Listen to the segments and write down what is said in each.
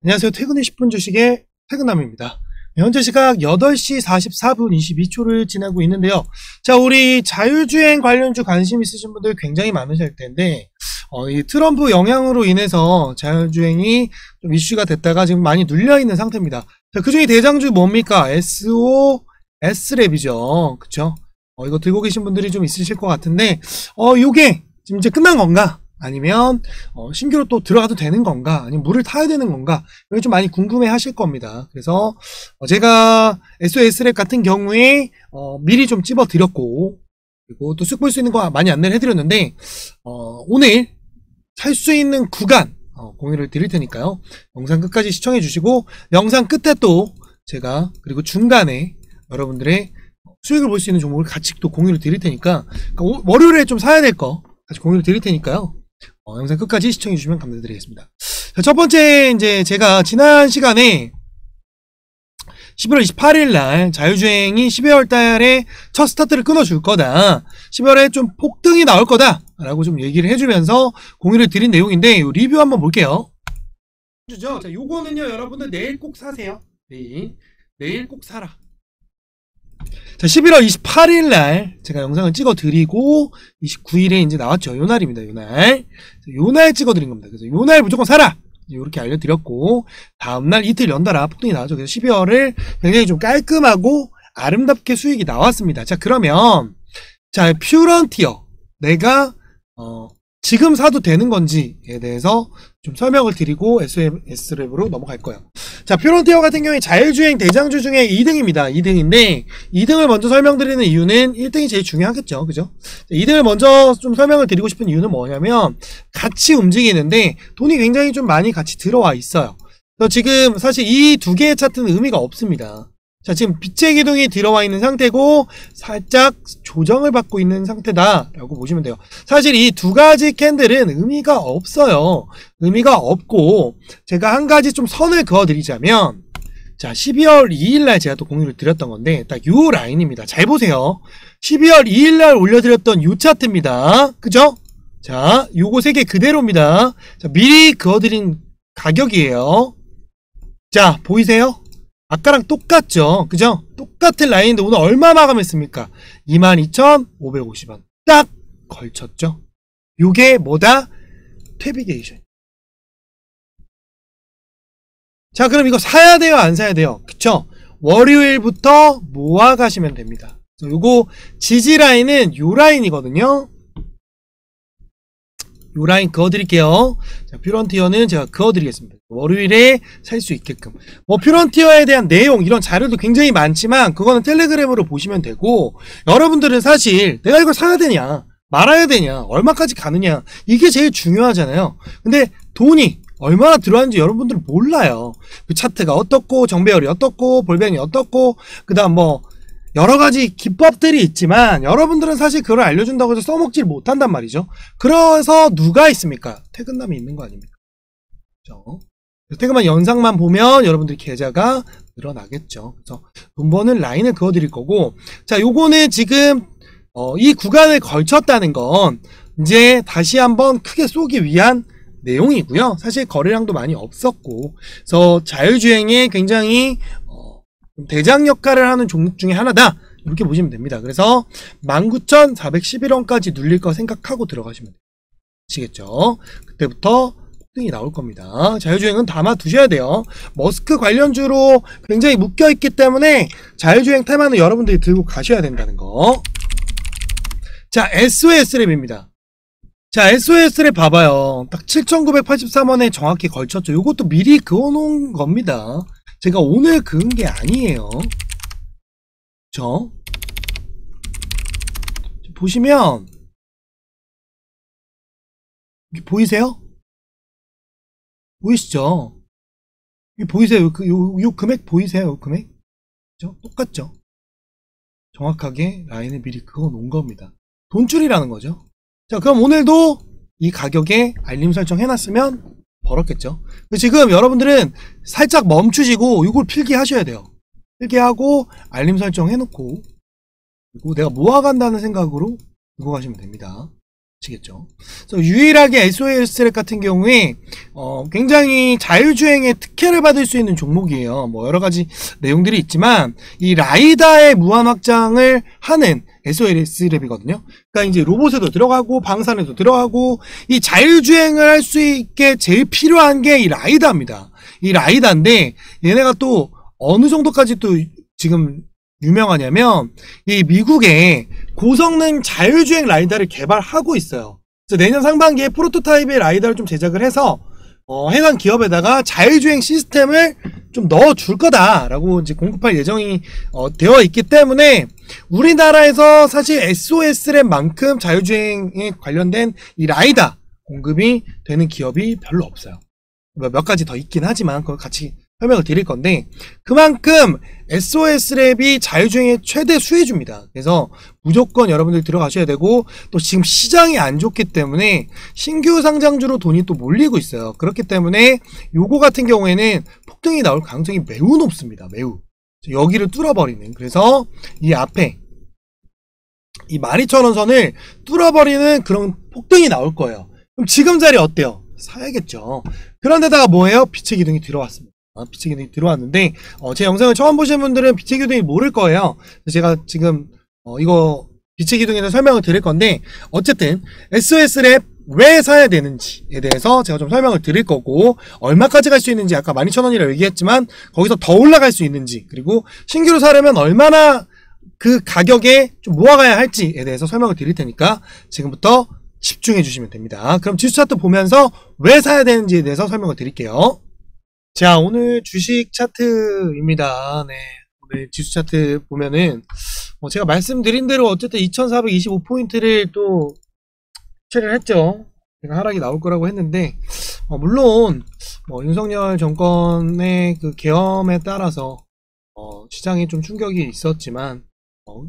안녕하세요. 퇴근 후 10분 주식의 퇴근남입니다. 현재 시각 8시 44분 22초를 지나고 있는데요. 자, 우리 자율주행 관련주 관심 있으신 분들 굉장히 많으실 텐데, 이 트럼프 영향으로 인해서 자율주행이 좀 이슈가 됐다가 지금 많이 눌려있는 상태입니다. 자, 그 중에 대장주 뭡니까? SOS랩이죠. 그쵸? 이거 들고 계신 분들이 좀 있으실 것 같은데, 요게 지금 이제 끝난 건가? 아니면 신규로 또 들어가도 되는 건가, 아니면 물을 타야 되는 건가, 이걸 좀 많이 궁금해 하실 겁니다. 그래서 제가 SOS랩 같은 경우에 미리 좀 찝어 드렸고, 그리고 또 쑥 볼 수 있는 거 많이 안내를 해드렸는데, 오늘 살 수 있는 구간 공유를 드릴 테니까요. 영상 끝까지 시청해 주시고, 영상 끝에 또 제가 그리고 중간에 여러분들의 수익을 볼 수 있는 종목을 같이 또 공유를 드릴 테니까, 그러니까 월요일에 좀 사야 될 거 같이 공유를 드릴 테니까요. 영상 끝까지 시청해 주시면 감사드리겠습니다. 자, 첫 번째, 이제 제가 지난 시간에 11월 28일 날 자율주행이 12월 달에 첫 스타트를 끊어줄 거다, 12월에 좀 폭등이 나올 거다 라고 좀 얘기를 해주면서 공유를 드린 내용인데, 요 리뷰 한번 볼게요. 자, 요거는요 여러분들 내일 꼭 사세요. 내일 꼭 사라. 자, 11월 28일 날 제가 영상을 찍어 드리고 29일에 이제 나왔죠. 요 날입니다. 요 날 찍어 드린 겁니다. 그래서 요 날 무조건 사라, 이렇게 알려드렸고, 다음날 이틀 연달아 폭등이 나왔죠. 그래서 12월을 굉장히 좀 깔끔하고 아름답게 수익이 나왔습니다. 자, 그러면 자, 퓨런티어 내가 지금 사도 되는 건지에 대해서 좀 설명을 드리고 SOS랩으로 넘어갈 거예요. 자, 퓨런티어 같은 경우에 자율주행 대장주 중에 2등입니다. 2등인데 2등을 먼저 설명드리는 이유는 1등이 제일 중요하겠죠. 그죠? 2등을 먼저 좀 설명을 드리고 싶은 이유는 뭐냐면, 같이 움직이는데 돈이 굉장히 좀 많이 같이 들어와 있어요. 그래서 지금 사실 이 두 개의 차트는 의미가 없습니다. 자, 지금 빛의 기둥이 들어와 있는 상태고 살짝 조정을 받고 있는 상태다 라고 보시면 돼요. 사실 이 두 가지 캔들은 의미가 없어요. 의미가 없고, 제가 한 가지 좀 선을 그어 드리자면, 자, 12월 2일날 제가 또 공유를 드렸던 건데 딱 요 라인입니다. 잘 보세요. 12월 2일날 올려드렸던 요 차트입니다. 그죠? 자, 요거 세 개 그대로입니다. 자, 미리 그어드린 가격이에요. 자, 보이세요? 아까랑 똑같죠? 그죠? 똑같은 라인인데 오늘 얼마 마감했습니까? 22,550원 딱 걸쳤죠? 요게 뭐다? 퇴비게이션. 자, 그럼 이거 사야 돼요, 안 사야 돼요? 그쵸? 월요일부터 모아 가시면 됩니다. 요거 지지 라인은 요 라인이거든요. 요 라인 그어드릴게요. 자, 퓨런티어는 제가 그어드리겠습니다. 월요일에 살 수 있게끔. 퓨런티어에 대한 내용, 이런 자료도 굉장히 많지만, 그거는 텔레그램으로 보시면 되고, 여러분들은 사실 내가 이걸 사야 되냐, 말아야 되냐, 얼마까지 가느냐, 이게 제일 중요하잖아요. 근데 돈이 얼마나 들어왔는지 여러분들은 몰라요. 그 차트가 어떻고, 정배열이 어떻고, 볼뱅이 어떻고, 그 다음 여러가지 기법들이 있지만, 여러분들은 사실 그걸 알려준다고 해서 써먹질 못한단 말이죠. 그래서 누가 있습니까? 퇴근남이 있는 거 아닙니까? 그렇죠? 퇴근만 영상만 보면 여러분들 계좌가 늘어나겠죠. 그래서 돈 버는 라인을 그어드릴 거고, 자, 요거는 지금 이 구간을 걸쳤다는 건 이제 다시 한번 크게 쏘기 위한 내용이고요. 사실 거래량도 많이 없었고, 그래서 자율주행에 굉장히 대장 역할을 하는 종목 중에 하나다, 이렇게 보시면 됩니다. 그래서 19,411원까지 눌릴 거 생각하고 들어가시면 되시겠죠. 그때부터 폭등이 나올 겁니다. 자율주행은 담아 두셔야 돼요. 머스크 관련주로 굉장히 묶여있기 때문에 자율주행 테마는 여러분들이 들고 가셔야 된다는 거. 자, SOS랩입니다. 자, SOS랩 봐봐요. 딱 7,983원에 정확히 걸쳤죠. 요것도 미리 그어놓은 겁니다. 제가 오늘 그은 게 아니에요. 그쵸? 보시면 보이세요? 보이시죠? 보이세요? 요 금액 보이세요? 요 금액? 그죠? 똑같죠? 정확하게 라인을 미리 그어 놓은 겁니다. 돈줄이라는 거죠. 자, 그럼 오늘도 이 가격에 알림 설정 해놨으면 벌었겠죠. 지금 여러분들은 살짝 멈추시고 이걸 필기하셔야 돼요. 필기하고 알림 설정 해놓고, 그리고 내가 모아간다는 생각으로 들고 가시면 됩니다. 아시겠죠? 그래서 유일하게 SOS랩 같은 경우에 굉장히 자율주행의 특혜를 받을 수 있는 종목이에요. 뭐 여러 가지 내용들이 있지만 이 라이다의 무한 확장을 하는 SOS랩이거든요. 그러니까 이제 로봇에도 들어가고 방산에도 들어가고 이 자율주행을 할 수 있게 제일 필요한 게 이 라이다입니다. 이 라이다인데 얘네가 또 어느 정도까지 또 지금 유명하냐면 이 미국에 고성능 자율주행 라이다를 개발하고 있어요. 그래서 내년 상반기에 프로토타입의 라이다를 좀 제작을 해서 해당 기업에다가 자율주행 시스템을 좀 넣어줄 거다라고 이제 공급할 예정이 되어 있기 때문에 우리나라에서 사실 SOS랩만큼 자율주행에 관련된 이 라이다 공급이 되는 기업이 별로 없어요. 몇 가지 더 있긴 하지만 그걸 같이 설명을 드릴 건데 그만큼 SOS랩이 자율주행의 최대 수혜주입니다. 그래서 무조건 여러분들 들어가셔야 되고 또 지금 시장이 안 좋기 때문에 신규 상장주로 돈이 또 몰리고 있어요. 그렇기 때문에 요거 같은 경우에는 폭등이 나올 가능성이 매우 높습니다. 매우. 여기를 뚫어버리는 그래서 이 앞에 이 12,000원 선을 뚫어버리는 그런 폭등이 나올 거예요. 그럼 지금 자리 어때요? 사야겠죠. 그런데다가 뭐예요? 빛의 기둥이 들어왔습니다. 빛의 기둥이 들어왔는데 제 영상을 처음 보신 분들은 빛의 기둥이 모를 거예요. 제가 지금 이거 빛의 기둥에 대해서 설명을 드릴 건데 어쨌든 SOS랩 왜 사야 되는지에 대해서 제가 좀 설명을 드릴 거고 얼마까지 갈 수 있는지 아까 12,000원이라고 얘기했지만 거기서 더 올라갈 수 있는지 그리고 신규로 사려면 얼마나 그 가격에 좀 모아가야 할지에 대해서 설명을 드릴 테니까 지금부터 집중해 주시면 됩니다. 그럼 지수 차트 보면서 왜 사야 되는지에 대해서 설명을 드릴게요. 자, 오늘 주식 차트입니다. 네, 오늘 지수 차트 보면은 제가 말씀드린 대로 어쨌든 2425포인트를 또 체를 했죠. 제가 하락이 나올 거라고 했는데 물론 윤석열 정권의 그 계엄에 따라서 시장에 좀 충격이 있었지만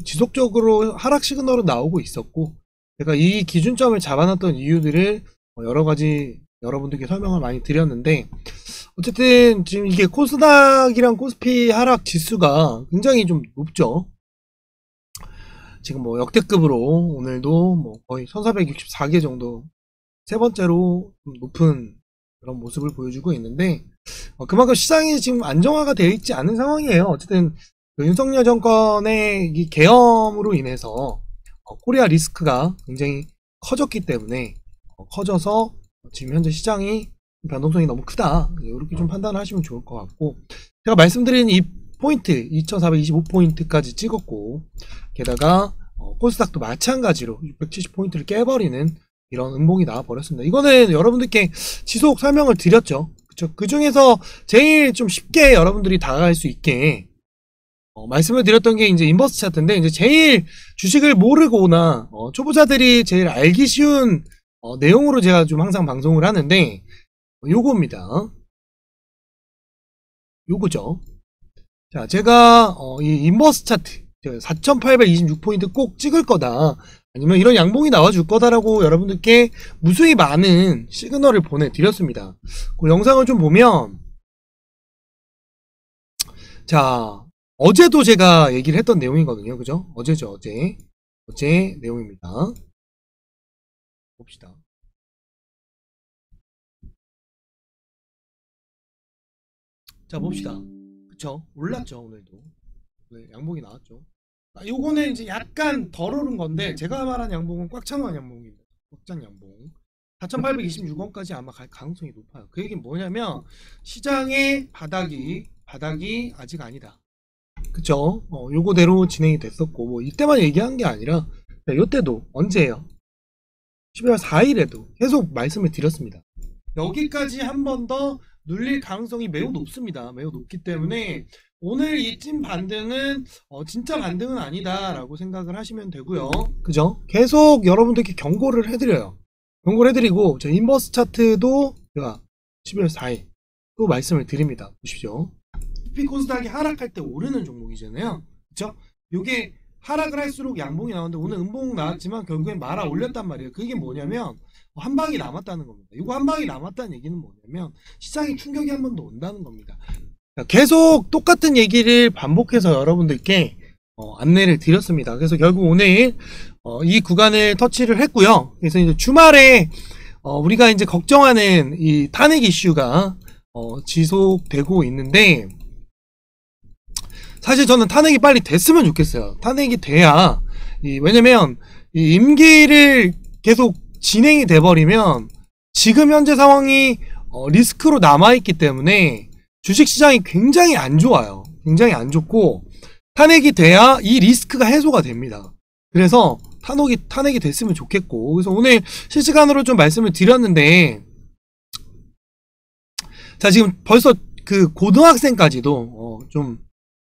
지속적으로 하락 시그널은 나오고 있었고 제가 이 기준점을 잡아놨던 이유들을 여러 가지 여러분들께 설명을 많이 드렸는데 어쨌든 지금 이게 코스닥이랑 코스피 하락 지수가 굉장히 좀 높죠. 지금 뭐 역대급으로 오늘도 뭐 거의 1464개 정도 세 번째로 좀 높은 그런 모습을 보여주고 있는데 그만큼 시장이 지금 안정화가 되어 있지 않은 상황이에요. 어쨌든 그 윤석열 정권의 이 계엄으로 인해서 코리아 리스크가 굉장히 커졌기 때문에 커져서 지금 현재 시장이 변동성이 너무 크다 이렇게 좀 판단을 하시면 좋을 것 같고 제가 말씀드린 이 포인트 2425포인트까지 찍었고 게다가 코스닥도 마찬가지로 670포인트를 깨버리는 이런 음봉이 나와 버렸습니다. 이거는 여러분들께 지속 설명을 드렸죠. 그쵸? 그 중에서 제일 좀 쉽게 여러분들이 다가갈 수 있게 말씀을 드렸던 게 이제 인버스 차트인데 이제 제일 주식을 모르거나 초보자들이 제일 알기 쉬운 내용으로 제가 좀 항상 방송을 하는데 요겁니다. 요거죠. 자, 제가 이 인버스 차트 4826포인트 꼭 찍을 거다 아니면 이런 양봉이 나와줄 거다라고 여러분들께 무수히 많은 시그널을 보내드렸습니다. 그 영상을 좀 보면 자 어제도 제가 얘기를 했던 내용이거든요. 그죠? 어제죠. 어제 내용입니다. 봅시다. 자 봅시다. 그쵸? 올랐죠 오늘도. 네, 양봉이 나왔죠. 요거는 이제 약간 덜 오른 건데 제가 말한 양봉은 꽉 찬 양봉입니다. 꽉찬 양봉 4826원까지 아마 갈 가능성이 높아요. 그 얘기는 뭐냐면 시장의 바닥이 아직 아니다. 그쵸? 요거대로 진행이 됐었고 뭐 이때만 얘기한 게 아니라 요때도 언제예요? 12월 4일에도 계속 말씀을 드렸습니다. 여기까지 한 번 더 눌릴 가능성이 매우 높습니다. 매우 높기 때문에 오늘 이 찐 반등은 진짜 반등은 아니다 라고 생각을 하시면 되고요. 그죠? 계속 여러분들께 경고를 해드려요. 경고를 해드리고 저 인버스 차트도 제가 12월 4일 또 말씀을 드립니다. 보십시오. 코스닥이 하락할 때 오르는 종목이잖아요. 그쵸? 요게 하락을 할수록 양봉이 나오는데 오늘 음봉 나왔지만 결국엔 말아 올렸단 말이에요. 그게 뭐냐면 한 방이 남았다는 겁니다. 이거 한 방이 남았다는 얘기는 뭐냐면 시장이 충격이 한 번 더 온다는 겁니다. 계속 똑같은 얘기를 반복해서 여러분들께 안내를 드렸습니다. 그래서 결국 오늘 이 구간을 터치를 했고요. 그래서 이제 주말에 우리가 이제 걱정하는 이 탄핵 이슈가 지속되고 있는데, 사실 저는 탄핵이 빨리 됐으면 좋겠어요. 탄핵이 돼야, 왜냐면 이 임기를 계속 진행이 돼버리면 지금 현재 상황이 리스크로 남아있기 때문에 주식시장이 굉장히 안 좋아요. 굉장히 안 좋고, 탄핵이 돼야 이 리스크가 해소가 됩니다. 그래서 탄핵이 됐으면 좋겠고, 그래서 오늘 실시간으로 좀 말씀을 드렸는데, 자, 지금 벌써 그 고등학생까지도 좀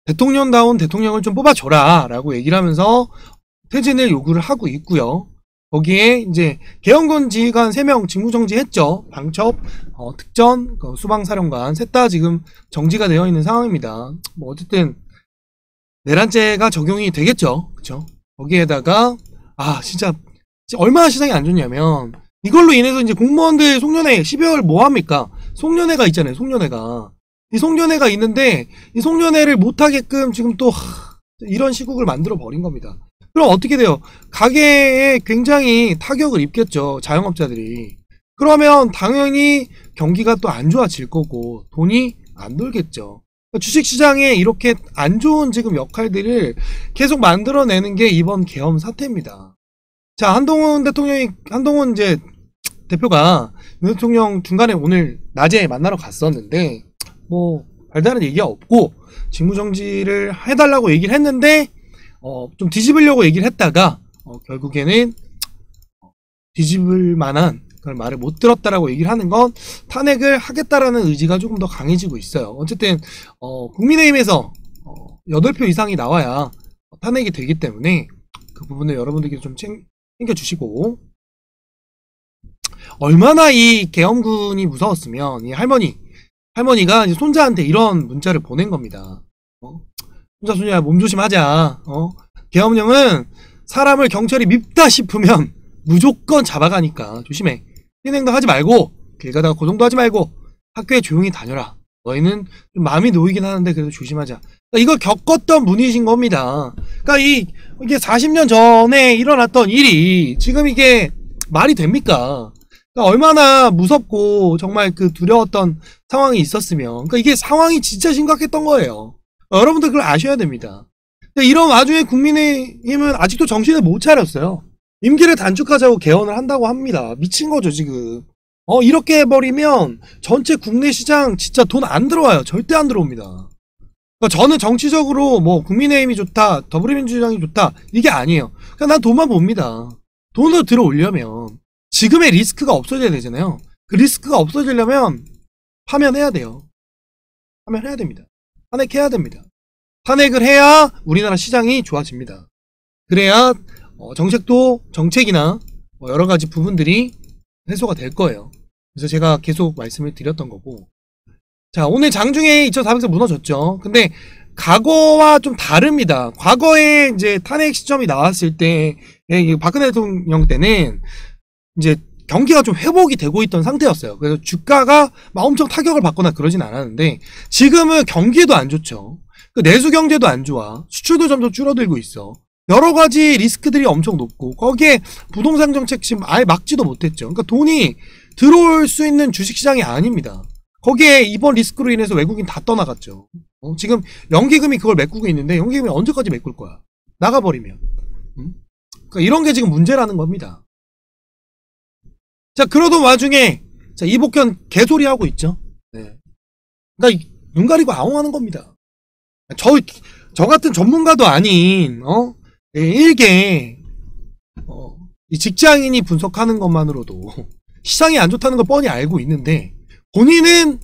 대통령다운 대통령을 좀 뽑아줘라 라고 얘기를 하면서 퇴진을 요구를 하고 있고요. 거기에 이제 계엄군 지휘관 3명 직무정지 했죠. 방첩, 특전, 수방사령관 셋 다 지금 정지가 되어 있는 상황입니다. 뭐 어쨌든 내란죄가 적용이 되겠죠. 그쵸? 거기에다가 진짜 얼마나 시장이 안 좋냐면, 이걸로 인해서 이제 공무원들 송년회 12월 뭐 합니까? 송년회가 있잖아요. 송년회가. 이 송년회가 있는데 이 송년회를 못하게끔 지금 또 이런 시국을 만들어 버린 겁니다. 그럼 어떻게 돼요? 가게에 굉장히 타격을 입겠죠. 자영업자들이. 그러면 당연히 경기가 또 안 좋아질 거고 돈이 안 돌겠죠. 주식시장에 이렇게 안 좋은 지금 역할들을 계속 만들어내는 게 이번 계엄 사태입니다. 자, 한동훈 이제 대표가 윤 대통령 중간에 오늘 낮에 만나러 갔었는데, 뭐 별다른 얘기가 없고 직무정지를 해달라고 얘기를 했는데 좀 뒤집으려고 얘기를 했다가 결국에는 뒤집을 만한 그런 말을 못 들었다라고 얘기를 하는 건 탄핵을 하겠다라는 의지가 조금 더 강해지고 있어요. 어쨌든 국민의힘에서 8표 이상이 나와야 탄핵이 되기 때문에 그 부분을 여러분들께서 좀 챙겨주시고, 얼마나 이 계엄군이 무서웠으면 이 할머니가 이제 손자한테 이런 문자를 보낸 겁니다. 손자야 몸 조심하자. 계엄령은 사람을 경찰이 밉다 싶으면 무조건 잡아가니까 조심해. 희생도 하지 말고, 길 가다가 고동도 하지 말고, 학교에 조용히 다녀라. 너희는 좀 마음이 놓이긴 하는데 그래도 조심하자. 그러니까 이걸 겪었던 분이신 겁니다. 그러니까 이게 40년 전에 일어났던 일이 지금 이게 말이 됩니까? 그러니까 얼마나 무섭고 정말 그 두려웠던 상황이 있었으면, 그러니까 이게 상황이 진짜 심각했던 거예요. 여러분들 그걸 아셔야 됩니다. 이런 와중에 국민의힘은 아직도 정신을 못 차렸어요. 임기를 단축하자고 개헌을 한다고 합니다. 미친 거죠 지금. 이렇게 해버리면 전체 국내 시장 진짜 돈 안 들어와요. 절대 안 들어옵니다. 그러니까 저는 정치적으로 뭐 국민의힘이 좋다, 더불어민주당이 좋다, 이게 아니에요. 그냥 난 돈만 봅니다. 돈을 들어오려면 지금의 리스크가 없어져야 되잖아요. 그 리스크가 없어지려면 파면해야 돼요. 파면해야 됩니다. 탄핵해야 됩니다. 탄핵을 해야 우리나라 시장이 좋아집니다. 그래야 정책이나 여러 가지 부분들이 해소가 될 거예요. 그래서 제가 계속 말씀을 드렸던 거고. 자, 오늘 장중에 2,400선 무너졌죠. 근데 과거와 좀 다릅니다. 과거에 이제 탄핵 시점이 나왔을 때, 박근혜 대통령 때는 이제 경기가 좀 회복이 되고 있던 상태였어요. 그래서 주가가 막 엄청 타격을 받거나 그러진 않았는데, 지금은 경기도 안 좋죠. 내수 경제도 안 좋아. 수출도 점점 줄어들고 있어. 여러 가지 리스크들이 엄청 높고, 거기에 부동산 정책 지금 아예 막지도 못했죠. 그러니까 돈이 들어올 수 있는 주식시장이 아닙니다. 거기에 이번 리스크로 인해서 외국인 다 떠나갔죠. 지금 연기금이 그걸 메꾸고 있는데, 연기금이 언제까지 메꿀 거야? 나가버리면. 그러니까 이런 게 지금 문제라는 겁니다. 자, 그러던 와중에, 자, 이복현 개소리 하고 있죠. 네. 그러니까 눈 가리고 아웅하는 겁니다. 저 같은 전문가도 아닌, 일개, 이 직장인이 분석하는 것만으로도 시장이 안 좋다는 걸 뻔히 알고 있는데, 본인은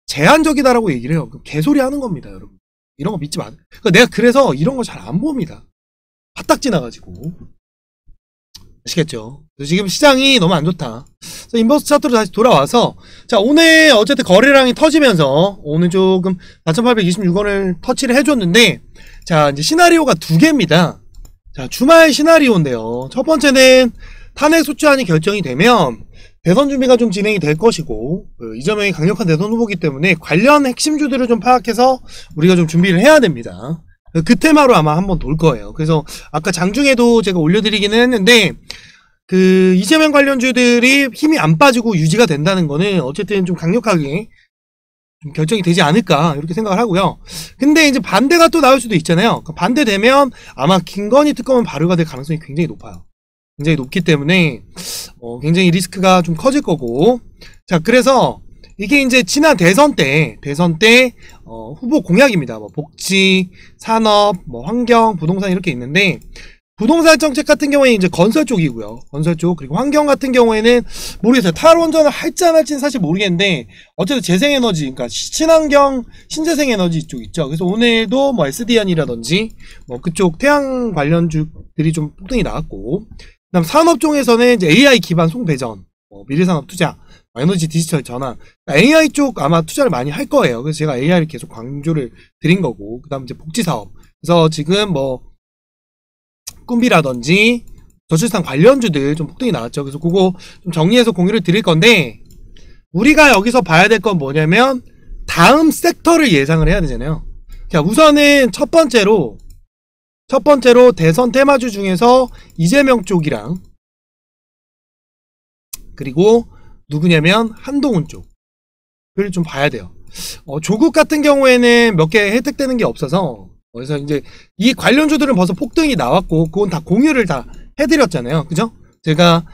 제한적이다라고 얘기를 해요. 개소리 하는 겁니다, 여러분. 이런 거 믿지 마. 그러니까 내가 그래서 이런 거 잘 안 봅니다. 바닥 지나가지고. 아시겠죠? 지금 시장이 너무 안 좋다. 그래서 인버스 차트로 다시 돌아와서, 자, 오늘 어쨌든 거래량이 터지면서 오늘 조금 4,826원을 터치를 해줬는데, 자, 이제 시나리오가 2개입니다. 자, 주말 시나리오인데요. 첫 번째는 탄핵 소추안이 결정이 되면 대선 준비가 좀 진행이 될 것이고, 이재명이 강력한 대선 후보이기 때문에 관련 핵심주들을 좀 파악해서 우리가 좀 준비를 해야 됩니다. 그 테마로 아마 한번 돌 거예요. 그래서 아까 장중에도 제가 올려드리기는 했는데 그 이재명 관련주들이 힘이 안 빠지고 유지가 된다는 거는 어쨌든 좀 강력하게 좀 결정이 되지 않을까 이렇게 생각을 하고요. 근데 이제 반대가 또 나올 수도 있잖아요. 반대되면 아마 김건희 특검은 발효가 될 가능성이 굉장히 높아요. 굉장히 높기 때문에 굉장히 리스크가 좀 커질 거고. 자, 그래서 이게 이제 지난 대선 때 후보 공약입니다. 뭐 복지, 산업, 뭐 환경, 부동산 이렇게 있는데 부동산 정책 같은 경우에 이제 건설 쪽이고요. 건설 쪽. 그리고 환경 같은 경우에는 모르겠어요. 탈원전을 할지 안 할지는 사실 모르겠는데 어쨌든 재생에너지, 그러니까 친환경, 신재생에너지 쪽 있죠. 그래서 오늘도 뭐 SDN이라든지 뭐 그쪽 태양 관련주들이 좀 폭등이 나왔고, 그다음 산업 쪽에서는 이제 AI 기반 송배전, 미래산업 투자, 에너지 디지털 전환, AI 쪽 아마 투자를 많이 할 거예요. 그래서 제가 AI를 계속 강조를 드린 거고, 그다음 이제 복지 사업. 그래서 지금 뭐 꿈비라든지 저출산 관련주들 좀 폭등이 나왔죠. 그래서 그거 좀 정리해서 공유를 드릴 건데, 우리가 여기서 봐야 될 건 뭐냐면 다음 섹터를 예상을 해야 되잖아요. 자, 우선은 첫 번째로 대선 테마주 중에서 이재명 쪽이랑, 그리고 누구냐면 한동훈 쪽을 좀 봐야 돼요. 조국 같은 경우에는 몇 개 혜택되는 게 없어서, 그래서 이제 이 관련주들은 벌써 폭등이 나왔고 그건 다 공유를 다 해드렸잖아요. 그죠? 제가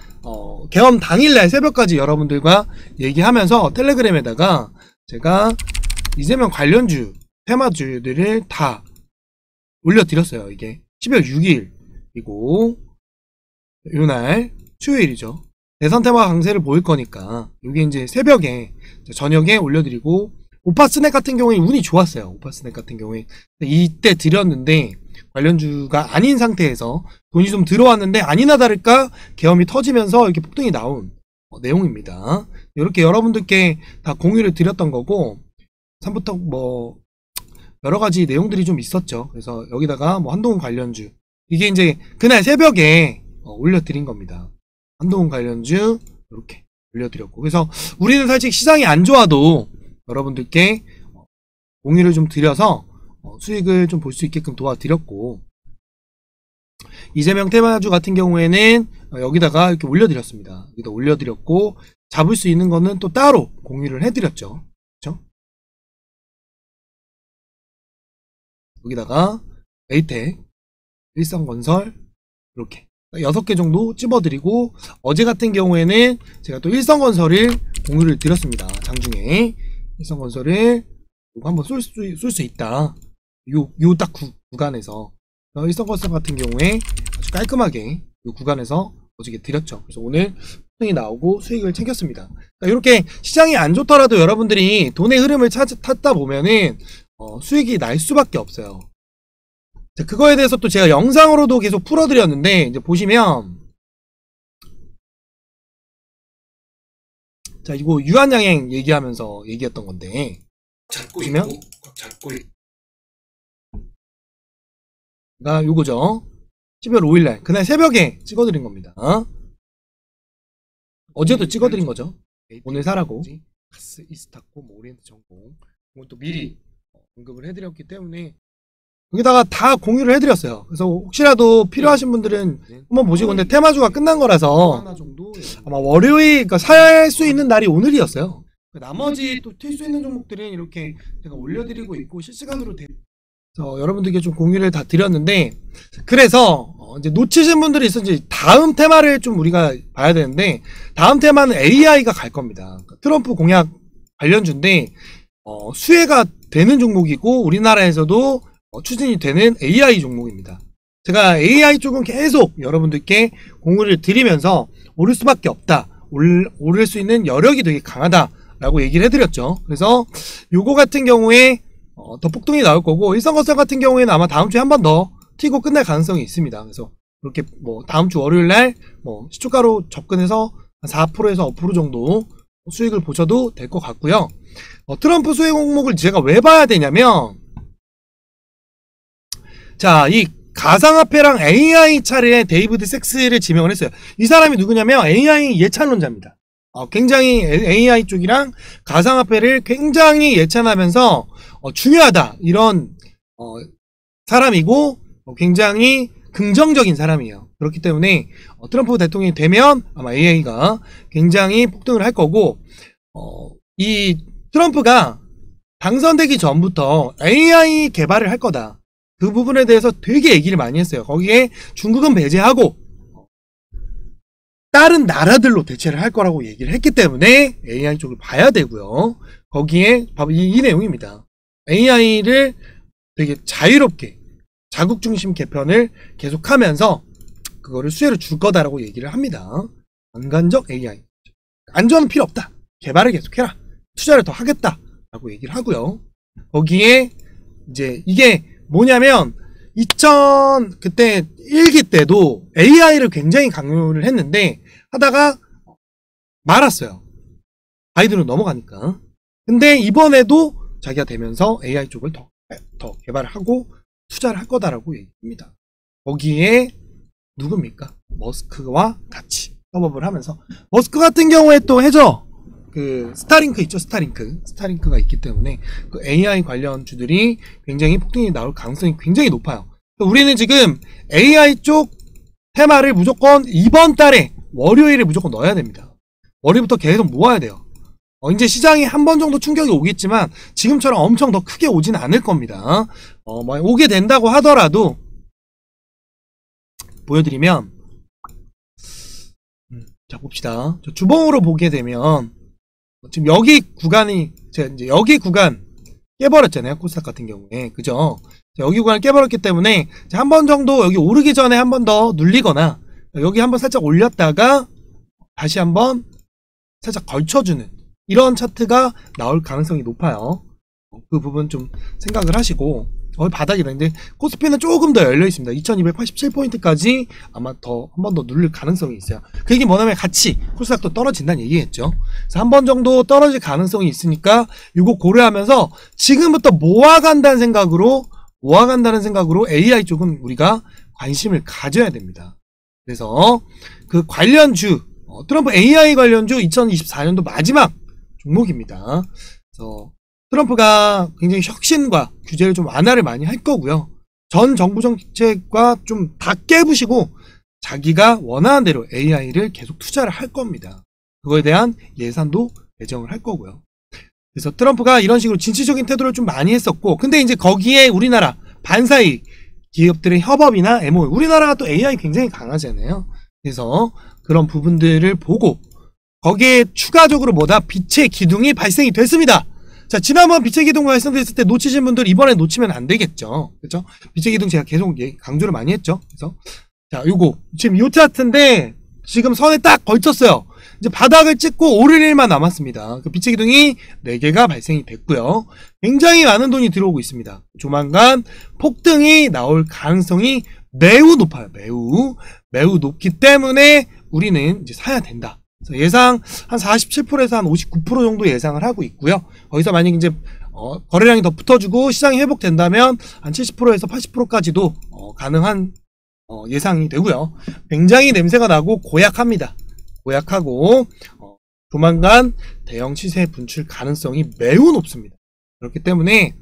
개엄 당일날 새벽까지 여러분들과 얘기하면서 텔레그램에다가 제가 이재명 관련주 테마주들을 다 올려드렸어요. 이게 12월 6일이고 요날 수요일이죠. 대선 테마 강세를 보일 거니까 이게 이제 새벽에 저녁에 올려드리고, 오파스넥 같은 경우에 운이 좋았어요. 오파스넥 같은 경우에 이때 드렸는데 관련주가 아닌 상태에서 돈이 좀 들어왔는데 아니나 다를까 계엄이 터지면서 이렇게 폭등이 나온 내용입니다. 이렇게 여러분들께 다 공유를 드렸던 거고, 3부터 뭐 여러가지 내용들이 좀 있었죠. 그래서 여기다가 뭐 한동훈 관련주, 이게 이제 그날 새벽에 올려드린 겁니다. 한동훈 관련주 이렇게 올려드렸고, 그래서 우리는 사실 시장이 안 좋아도 여러분들께 공유를 좀 드려서 수익을 좀 볼 수 있게끔 도와드렸고, 이재명 테마주 같은 경우에는 여기다가 이렇게 올려드렸습니다. 여기다 올려드렸고, 잡을 수 있는 거는 또 따로 공유를 해드렸죠. 그렇죠? 여기다가 에이텍, 일성건설 이렇게 6개 정도 찝어드리고, 어제 같은 경우에는 제가 또 일성건설을 공유를 드렸습니다. 장중에 일성건설을 한번 쏠 수 있다. 요 딱 구간에서 일성건설 같은 경우에 아주 깔끔하게 이 구간에서 어저께 드렸죠. 그래서 오늘 폭등이 나오고 수익을 챙겼습니다. 그러니까 이렇게 시장이 안 좋더라도 여러분들이 돈의 흐름을 탔다 보면은 수익이 날 수밖에 없어요. 자, 그거에 대해서 또 제가 영상으로도 계속 풀어드렸는데, 이제 보시면, 자, 이거 유한양행 얘기하면서 얘기했던 건데, 보시면 가 요거죠. 12월 5일날 그날 새벽에 찍어드린 겁니다. 어제도 찍어드린 거죠. 오늘 사라고 가스, 이스타코, 오리엔트 전공, 이건 또 미리 언급을 해드렸기 때문에 여기다가 다 공유를 해드렸어요. 그래서 혹시라도 필요하신 분들은 한번 보시고, 근데 테마주가 끝난 거라서 아마 월요일, 그러니까 살 수 있는 날이 오늘이었어요. 나머지 또 튈 수 있는 종목들은 이렇게 제가 올려드리고 있고 실시간으로 여러분들께 좀 공유를 다 드렸는데, 그래서 이제 놓치신 분들이 있었는지 다음 테마를 좀 우리가 봐야 되는데, 다음 테마는 AI가 갈 겁니다. 그러니까 트럼프 공약 관련주인데 수혜가 되는 종목이고 우리나라에서도 추진이 되는 AI 종목입니다. 제가 AI 쪽은 계속 여러분들께 공유를 드리면서 오를 수밖에 없다, 오를 수 있는 여력이 되게 강하다 라고 얘기를 해드렸죠. 그래서 요거 같은 경우에 더 폭등이 나올 거고, 일성건설 같은 경우에는 아마 다음 주에 한 번 더 튀고 끝날 가능성이 있습니다. 그래서 그렇게 뭐 다음 주 월요일 날 뭐 시초가로 접근해서 한 4%에서 5% 정도 수익을 보셔도 될 것 같고요. 트럼프 수혜 종목을 제가 왜 봐야 되냐면, 자, 이 가상화폐랑 AI 차례에 데이비드 섹스를 지명을 했어요. 이 사람이 누구냐면 AI 예찬론자입니다. 굉장히 AI 쪽이랑 가상화폐를 굉장히 예찬하면서 중요하다, 이런 사람이고 굉장히 긍정적인 사람이에요. 그렇기 때문에 트럼프 대통령이 되면 아마 AI가 굉장히 폭등을 할 거고, 이 트럼프가 당선되기 전부터 AI 개발을 할 거다. 그 부분에 대해서 되게 얘기를 많이 했어요. 거기에 중국은 배제하고 다른 나라들로 대체를 할 거라고 얘기를 했기 때문에 AI 쪽을 봐야 되고요. 거기에 바로 이 내용입니다. AI를 되게 자유롭게 자국 중심 개편을 계속하면서 그거를 수혜를 줄 거다라고 얘기를 합니다. 안간적 AI. 안전은 필요 없다. 개발을 계속해라. 투자를 더 하겠다라고 얘기를 하고요. 거기에 이제 이게 뭐냐면 그때 1기 때도 AI를 굉장히 강요를 했는데 하다가 말았어요. 바이든으로 넘어가니까. 근데 이번에도 자기가 되면서 AI 쪽을 더 개발을 하고 투자를 할 거다라고 얘기합니다. 거기에 누굽니까? 머스크와 같이 협업을 하면서, 머스크 같은 경우에 또 해죠. 그 스타링크 있죠. 스타링크가 있기 때문에 그 AI 관련 주들이 굉장히 폭등이 나올 가능성이 굉장히 높아요. 우리는 지금 AI 쪽 테마를 무조건 이번 달에 월요일에 무조건 넣어야 됩니다. 월요일부터 계속 모아야 돼요. 이제 시장이 한 번 정도 충격이 오겠지만 지금처럼 엄청 더 크게 오진 않을 겁니다. 오게 된다고 하더라도 보여드리면, 자 봅시다. 주봉으로 보게 되면 지금 여기 구간이, 제가 이제 여기 구간 깨버렸잖아요. 코스닥 같은 경우에. 그죠? 여기 구간을 깨버렸기 때문에 한 번 정도 여기 오르기 전에 한 번 더 눌리거나 여기 한번 살짝 올렸다가 다시 한번 살짝 걸쳐주는 이런 차트가 나올 가능성이 높아요. 그 부분 좀 생각을 하시고, 바닥이다. 근데 코스피는 조금 더 열려 있습니다. 2287포인트까지 아마 한 번 더 누를 가능성이 있어요. 그 얘기 뭐냐면 같이 코스닥도 떨어진다는 얘기겠죠. 그래서 한 번 정도 떨어질 가능성이 있으니까 이거 고려하면서 지금부터 모아간다는 생각으로 AI 쪽은 우리가 관심을 가져야 됩니다. 그래서 그 관련주, 트럼프 AI 관련주 2024년도 마지막 종목입니다. 그래서 트럼프가 굉장히 혁신과 규제를 좀 완화를 많이 할 거고요. 전 정부 정책과 좀 다 깨부시고 자기가 원하는 대로 AI를 계속 투자를 할 겁니다. 그거에 대한 예산도 배정을 할 거고요. 그래서 트럼프가 이런 식으로 진취적인 태도를 좀 많이 했었고, 근데 이제 거기에 우리나라 반사이 기업들의 협업이나 MOU, 우리나라가 또 AI 굉장히 강하잖아요. 그래서 그런 부분들을 보고 거기에 추가적으로 빛의 기둥이 발생이 됐습니다. 자, 지난번 빛의 기둥이 발생됐을 때 놓치신 분들 이번에 놓치면 안 되겠죠. 그렇죠? 빛의 기둥 제가 계속 강조를 많이 했죠. 그래서 자, 요거 지금 요 차트인데 지금 선에 딱 걸쳤어요. 이제 바닥을 찍고 오를 일만 남았습니다. 그 빛의 기둥이 4개가 발생이 됐고요. 굉장히 많은 돈이 들어오고 있습니다. 조만간 폭등이 나올 가능성이 매우 높아요. 매우 높기 때문에 우리는 이제 사야 된다. 그래서 예상 한 47%에서 한 59% 정도 예상을 하고 있고요. 거기서 만약 이제 거래량이 더 붙어주고 시장이 회복된다면 한 70%에서 80%까지도 가능한 예상이 되고요. 굉장히 냄새가 나고 고약합니다. 고약하고 조만간 대형 시세 분출 가능성이 매우 높습니다. 그렇기 때문에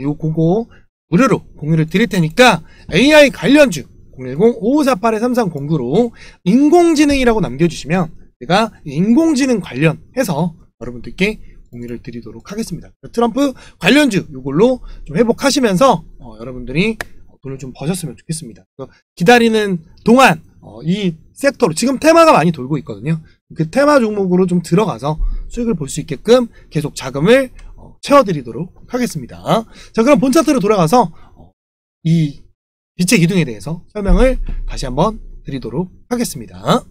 요거 무료로 공유를 드릴 테니까 AI 관련주 010-5548-3309로 인공지능이라고 남겨주시면 제가 인공지능 관련해서 여러분들께 공유를 드리도록 하겠습니다. 트럼프 관련주 요걸로 좀 회복하시면서 여러분들이 돈을 좀 버셨으면 좋겠습니다. 기다리는 동안 이 섹터로 지금 테마가 많이 돌고 있거든요. 그 테마 종목으로 좀 들어가서 수익을 볼 수 있게끔 계속 자금을 채워드리도록 하겠습니다. 자, 그럼 본 차트로 돌아가서 이 빛의 기둥에 대해서 설명을 다시 한번 드리도록 하겠습니다.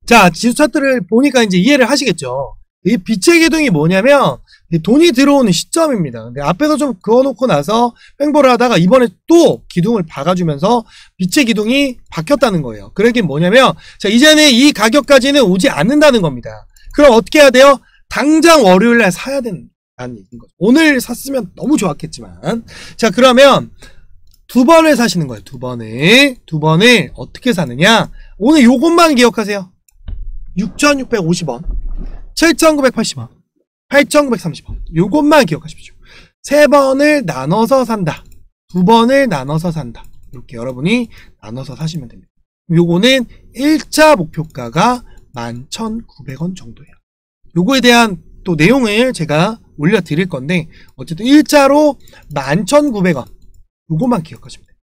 자, 지수 차트를 보니까 이제 이해를 하시겠죠. 이 빛의 기둥이 뭐냐면 돈이 들어오는 시점입니다. 근데 앞에서 좀 그어놓고 나서 뺑보를 하다가 이번에 또 기둥을 박아주면서 빛의 기둥이 박혔다는 거예요. 그러긴 뭐냐면, 자, 이제는 이 가격까지는 오지 않는다는 겁니다. 그럼 어떻게 해야 돼요? 당장 월요일날 사야 된다는 얘기인 거죠. 오늘 샀으면 너무 좋았겠지만. 자, 그러면 두 번을 사시는 거예요. 두 번을 어떻게 사느냐? 오늘 요것만 기억하세요. 6,650원, 7,980원, 8,930원. 요것만 기억하십시오. 세 번을 나눠서 산다. 2번을 나눠서 산다. 이렇게 여러분이 나눠서 사시면 됩니다. 요거는 1차 목표가가 11,900원 정도예요. 요거에 대한 또 내용을 제가 올려드릴 건데 어쨌든 1차로 11,900원 요거만 기억하시면 됩니다.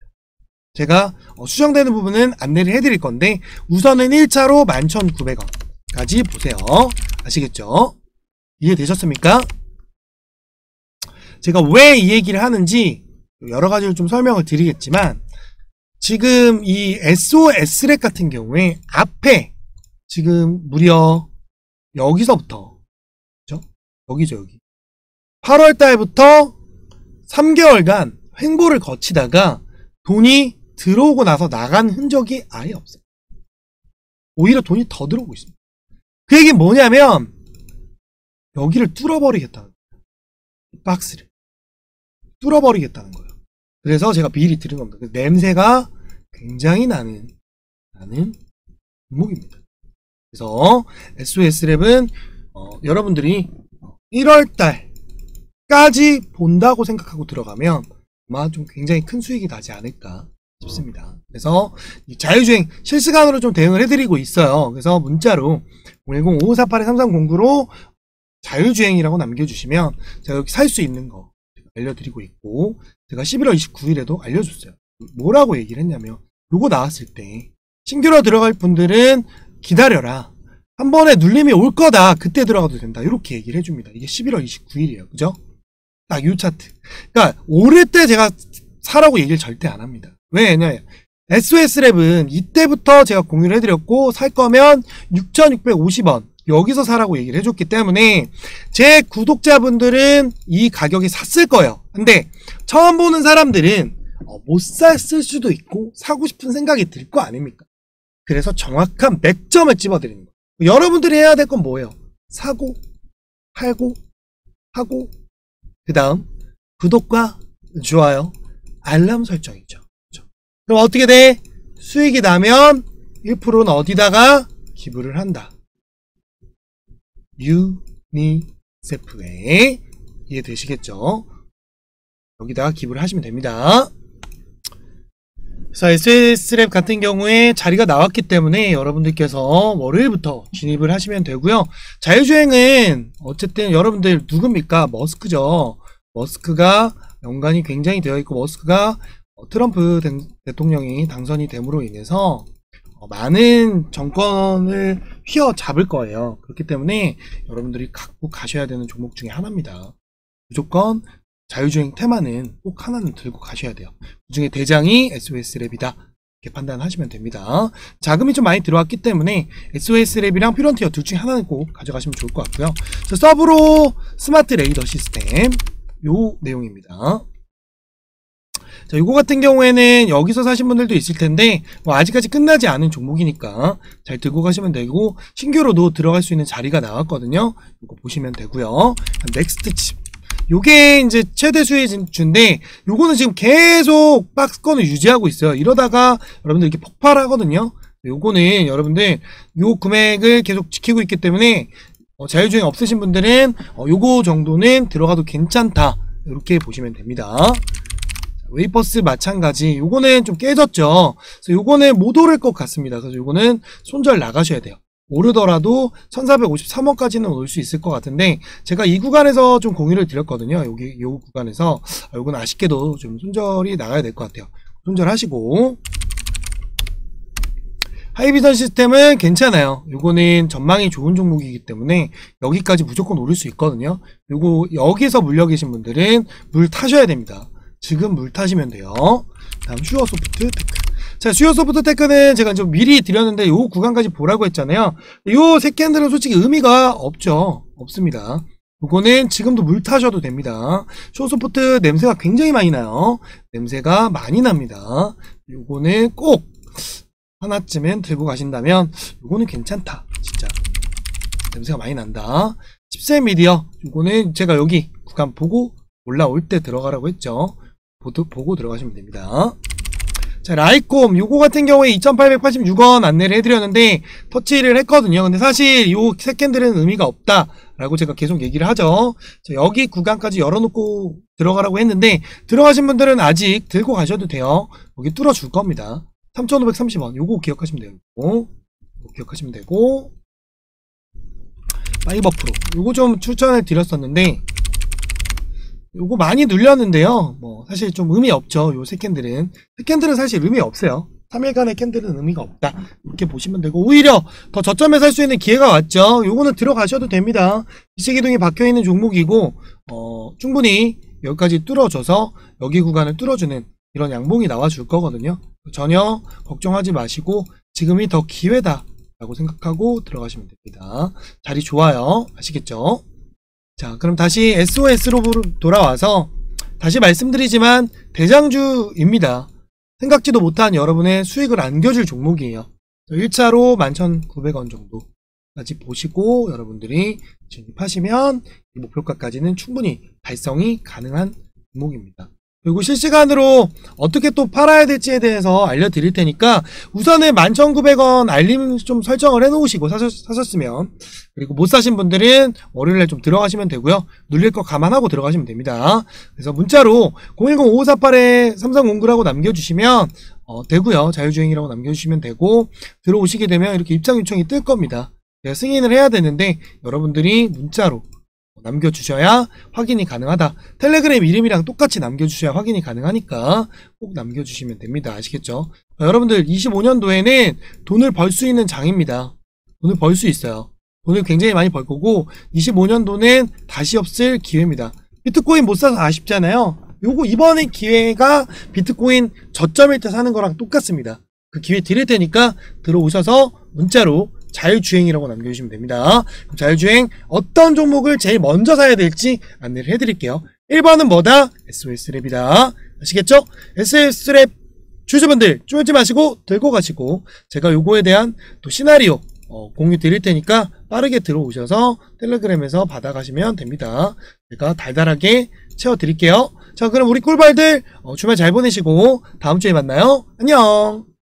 제가 수정되는 부분은 안내를 해드릴 건데 우선은 1차로 11,900원까지 보세요. 아시겠죠? 이해되셨습니까? 제가 왜 이 얘기를 하는지 여러 가지를 좀 설명을 드리겠지만 지금 이 SOS랩 같은 경우에 앞에 지금 무려 여기서부터 그죠? 여기죠 여기 8월 달부터 3개월간 횡보를 거치다가 돈이 들어오고 나서 나간 흔적이 아예 없어요. 오히려 돈이 더 들어오고 있습니다. 그 얘기는 뭐냐면 여기를 뚫어버리겠다는 거예요. 박스를 뚫어버리겠다는 거예요. 그래서 제가 미리 들은 겁니다. 냄새가 굉장히 나는 종목입니다. 그래서 SOS랩은 여러분들이 1월달까지 본다고 생각하고 들어가면 아마 좀 굉장히 큰 수익이 나지 않을까 싶습니다. 그래서 이 자유주행 실시간으로 좀 대응을 해드리고 있어요. 그래서 문자로 010-5548-3309로 자유주행이라고 남겨주시면 제가 여기 살 수 있는 거 알려드리고 있고 제가 11월 29일에도 알려줬어요. 뭐라고 얘기를 했냐면 요거 나왔을 때 신규로 들어갈 분들은 기다려라. 한 번에 눌림이 올 거다. 그때 들어가도 된다. 이렇게 얘기를 해줍니다. 이게 11월 29일이에요. 그죠? 딱 요 차트. 그러니까 오를 때 제가 사라고 얘기를 절대 안 합니다. 왜냐면 SOS랩은 이때부터 제가 공유를 해드렸고 살 거면 6,650원 여기서 사라고 얘기를 해줬기 때문에 제 구독자분들은 이 가격에 샀을 거예요. 근데 처음 보는 사람들은 못 샀을 수도 있고 사고 싶은 생각이 들 거 아닙니까? 그래서 정확한 맥점을 찝어드리는 거예요. 여러분들이 해야 될 건 뭐예요? 사고, 팔고, 하고 그 다음 구독과 좋아요, 알람 설정이죠. 그렇죠? 그럼 어떻게 돼? 수익이 나면 1%는 어디다가 기부를 한다. 유니세프에 이해되시겠죠? 여기다가 기부를 하시면 됩니다. 그래서 SOS랩 같은 경우에 자리가 나왔기 때문에 여러분들께서 월요일부터 진입을 하시면 되고요. 자유주행은 어쨌든 여러분들 누굽니까? 머스크죠. 머스크가 연관이 굉장히 되어 있고 머스크가 트럼프 대통령이 당선이 됨으로 인해서 많은 정권을 휘어잡을 거예요. 그렇기 때문에 여러분들이 갖고 가셔야 되는 종목 중에 하나입니다. 무조건 자유주행 테마는 꼭 하나는 들고 가셔야 돼요. 그 중에 대장이 SOS랩이다. 이렇게 판단하시면 됩니다. 자금이 좀 많이 들어왔기 때문에 SOS랩이랑 퓨런티어 둘 중에 하나는 꼭 가져가시면 좋을 것 같고요. 서브로 스마트 레이더 시스템 요 내용입니다. 자, 요거 같은 경우에는 여기서 사신 분들도 있을 텐데 뭐 아직까지 끝나지 않은 종목이니까 잘 들고 가시면 되고 신규로도 들어갈 수 있는 자리가 나왔거든요. 이거 보시면 되고요. 넥스트 칩 요게 이제 최대 수혜주인데 요거는 지금 계속 박스권을 유지하고 있어요. 이러다가 여러분들 이렇게 폭발하거든요. 요거는 여러분들 요 금액을 계속 지키고 있기 때문에 자유주행 없으신 분들은 요거 정도는 들어가도 괜찮다. 이렇게 보시면 됩니다. 웨이퍼스 마찬가지. 요거는 좀 깨졌죠. 그래서 요거는 못 오를 것 같습니다. 그래서 요거는 손절 나가셔야 돼요. 오르더라도 1453원까지는 올 수 있을 것 같은데 제가 이 구간에서 좀 공유를 드렸거든요. 여기 요 구간에서 요건 아쉽게도 좀 손절이 나가야 될 것 같아요. 손절하시고 하이비전 시스템은 괜찮아요. 요거는 전망이 좋은 종목이기 때문에 여기까지 무조건 오를 수 있거든요. 요거 여기서 물려 계신 분들은 물 타셔야 됩니다. 지금 물 타시면 돼요. 다음 슈어소프트 테크. 자, 슈어소프트 테크는 제가 좀 미리 드렸는데 요 구간까지 보라고 했잖아요. 요 세 캔들은 솔직히 의미가 없죠. 없습니다. 요거는 지금도 물 타셔도 됩니다. 슈어소프트 냄새가 굉장히 많이 나요. 냄새가 많이 납니다. 요거는 꼭 하나쯤은 들고 가신다면 요거는 괜찮다. 진짜 냄새가 많이 난다. 10세 미디어 요거는 제가 여기 구간 보고 올라올 때 들어가라고 했죠. 보고 들어가시면 됩니다. 자, 라이콤 요거 같은 경우에 2886원 안내를 해드렸는데 터치를 했거든요. 근데 사실 요 세 캔들은 의미가 없다 라고 제가 계속 얘기를 하죠. 자, 여기 구간까지 열어놓고 들어가라고 했는데 들어가신 분들은 아직 들고 가셔도 돼요. 여기 뚫어줄 겁니다. 3,530원 요거 기억하시면 돼요. 요거 기억하시면 되고, 파이버프로 요거 좀 추천을 드렸었는데 요거 많이 눌렸는데요. 뭐 사실 좀 의미 없죠. 요 세 캔들은 사실 의미 없어요. 3일간의 캔들은 의미가 없다, 이렇게 보시면 되고, 오히려 더 저점에 살 수 있는 기회가 왔죠. 요거는 들어가셔도 됩니다. 시세기둥이 박혀있는 종목이고 충분히 여기까지 뚫어줘서 여기 구간을 뚫어주는 이런 양봉이 나와줄 거거든요. 전혀 걱정하지 마시고 지금이 더 기회다 라고 생각하고 들어가시면 됩니다. 자리 좋아요. 아시겠죠? 자, 그럼 다시 SOS로 돌아와서 다시 말씀드리지만 대장주입니다. 생각지도 못한 여러분의 수익을 안겨줄 종목이에요. 1차로 11,900원 정도까지 보시고 여러분들이 진입하시면 이 목표가까지는 충분히 달성이 가능한 종목입니다. 그리고 실시간으로 어떻게 또 팔아야 될지에 대해서 알려드릴 테니까 우선은 11,900원 알림 좀 설정을 해놓으시고 사셨으면, 그리고 못 사신 분들은 월요일에 좀 들어가시면 되고요. 눌릴 거 감안하고 들어가시면 됩니다. 그래서 문자로 010-5548-3309라고 남겨주시면 되고요. 자율주행이라고 남겨주시면 되고, 들어오시게 되면 이렇게 입장 요청이 뜰 겁니다. 제가 승인을 해야 되는데 여러분들이 문자로 남겨주셔야 확인이 가능하다. 텔레그램 이름이랑 똑같이 남겨주셔야 확인이 가능하니까 꼭 남겨주시면 됩니다. 아시겠죠? 여러분들 25년도에는 돈을 벌 수 있는 장입니다. 돈을 벌 수 있어요. 돈을 굉장히 많이 벌 거고 25년도는 다시 없을 기회입니다. 비트코인 못 사서 아쉽잖아요. 요거 이번에 기회가 비트코인 저점일 때 사는 거랑 똑같습니다. 그 기회 드릴 테니까 들어오셔서 문자로 자율주행이라고 남겨주시면 됩니다. 그럼 자율주행 어떤 종목을 제일 먼저 사야 될지 안내를 해드릴게요. 1번은 뭐다? SOS랩이다. 아시겠죠? SOS랩 주주분들 쫄지 마시고 들고 가시고, 제가 요거에 대한 또 시나리오 공유 드릴 테니까 빠르게 들어오셔서 텔레그램에서 받아가시면 됩니다. 제가 달달하게 채워드릴게요. 자, 그럼 우리 꿀발들 주말 잘 보내시고 다음 주에 만나요. 안녕.